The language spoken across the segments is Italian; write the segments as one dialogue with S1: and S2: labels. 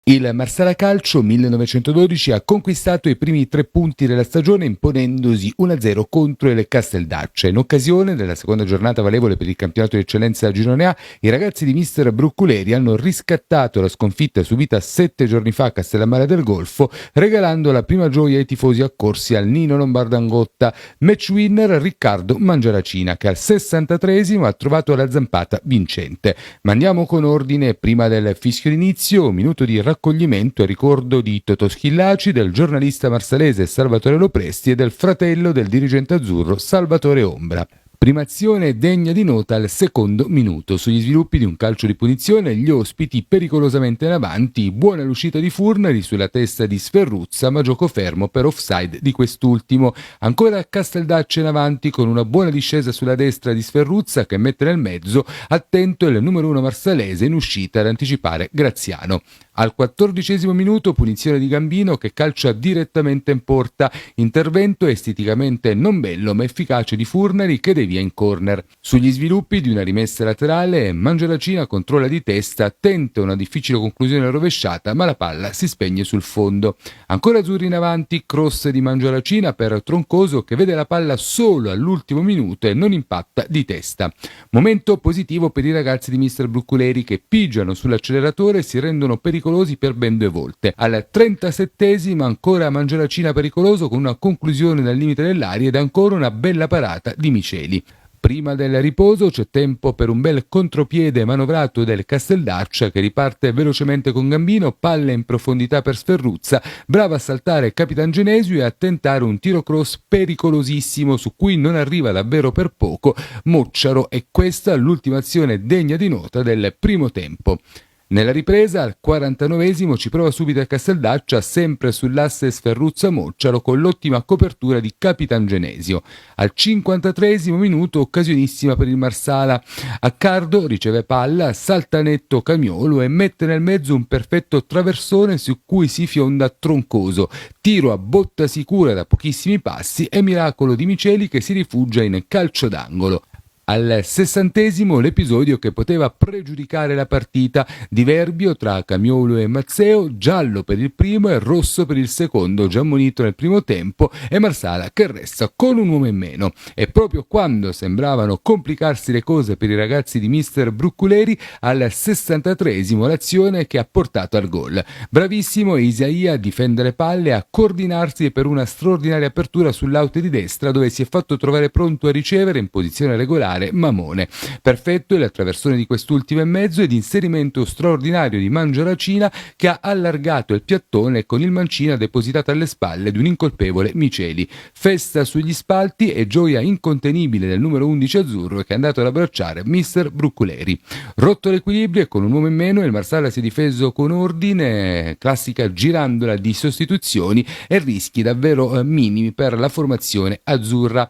S1: Il Marsala Calcio 1912 ha conquistato i primi 3 punti della stagione imponendosi 1-0 contro il Casteldaccia. In occasione della seconda giornata valevole per il campionato di eccellenza Girone A, i ragazzi di mister Brucculeri hanno riscattato la sconfitta subita 7 giorni fa a Castellammare del Golfo, regalando la prima gioia ai tifosi accorsi al Nino Lombardangotta. Match winner Riccardo Mangiaracina, che al 63esimo ha trovato la zampata vincente. Ma andiamo con ordine. Prima del fischio d'inizio, un minuto di raccoglimento e ricordo di Totò Schillaci, del giornalista marsalese Salvatore Lopresti e del fratello del dirigente azzurro Salvatore Ombra. Prima azione degna di nota al secondo minuto. Sugli sviluppi di un calcio di punizione, gli ospiti pericolosamente in avanti, buona l'uscita di Furnari sulla testa di Sferruzza, ma gioco fermo per offside di quest'ultimo. Ancora Casteldaccia in avanti con una buona discesa sulla destra di Sferruzza che mette nel mezzo, attento il numero 1 marsalese in uscita ad anticipare Graziano. Al 14° minuto punizione di Gambino che calcia direttamente in porta, intervento esteticamente non bello ma efficace di Furnari che devia in corner. Sugli sviluppi di una rimessa laterale, Mangiaracina controlla di testa, tenta una difficile conclusione rovesciata ma la palla si spegne sul fondo. Ancora azzurri in avanti, cross di Mangiaracina per Troncoso che vede la palla solo all'ultimo minuto e non impatta di testa. Momento positivo per i ragazzi di mister Brucculeri che pigiano sull'acceleratore e si rendono pericolosi per ben 2 volte. Al 37esimo ancora Mangiaracina pericoloso con una conclusione dal limite dell'aria ed ancora una bella parata di Miceli. Prima del riposo c'è tempo per un bel contropiede manovrato del Casteldaccia che riparte velocemente con Gambino, palla in profondità per Sferruzza, brava a saltare Capitan Genesio e a tentare un tiro cross pericolosissimo su cui non arriva davvero per poco Mocciaro, e questa l'ultima azione degna di nota del primo tempo. Nella ripresa, al 49esimo, ci prova subito il Casteldaccia, sempre sull'asse Sferruzza-Mocciaro, con l'ottima copertura di Capitan Genesio. Al 53esimo minuto, occasionissima per il Marsala. Accardo riceve palla, salta netto Camiolo e mette nel mezzo un perfetto traversone su cui si fionda Troncoso. Tiro a botta sicura da pochissimi passi e miracolo di Miceli che si rifugia in calcio d'angolo. Al 60esimo l'episodio che poteva pregiudicare la partita, diverbio tra Camiolo e Mazzeo, giallo per il primo e rosso per il secondo, già ammonito nel primo tempo, e Marsala che resta con un uomo in meno. E proprio quando sembravano complicarsi le cose per i ragazzi di mister Brucculeri, al 63esimo l'azione che ha portato al gol. Bravissimo Isaia a difendere palle, a coordinarsi per una straordinaria apertura sull'aute di destra dove si è fatto trovare pronto a ricevere in posizione regolare Mamone. Perfetto il traversone di quest'ultimo e mezzo ed inserimento straordinario di Mangiaracina che ha allargato il piattone con il mancino depositato alle spalle di un incolpevole Miceli. Festa sugli spalti e gioia incontenibile del numero 11 azzurro che è andato ad abbracciare mister Brucculeri. Rotto l'equilibrio e con un uomo in meno il Marsala si è difeso con ordine, classica girandola di sostituzioni e rischi davvero minimi per la formazione azzurra.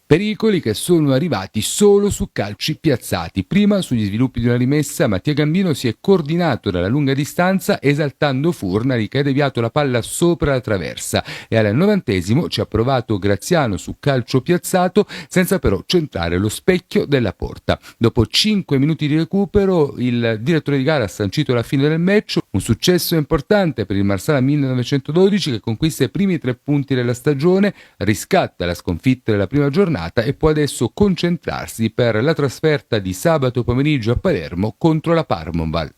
S1: Pericoli che sono arrivati solo su calci piazzati. Prima, sugli sviluppi di una rimessa, Mattia Gambino si è coordinato dalla lunga distanza esaltando Furnari che ha deviato la palla sopra la traversa e al 90esimo ci ha provato Graziano su calcio piazzato senza però centrare lo specchio della porta. Dopo 5 minuti di recupero il direttore di gara ha sancito la fine del match, un successo importante per il Marsala 1912 che conquista i primi 3 punti della stagione, riscatta la sconfitta della prima giornata e può adesso concentrarsi per la trasferta di sabato pomeriggio a Palermo contro la Parmonval.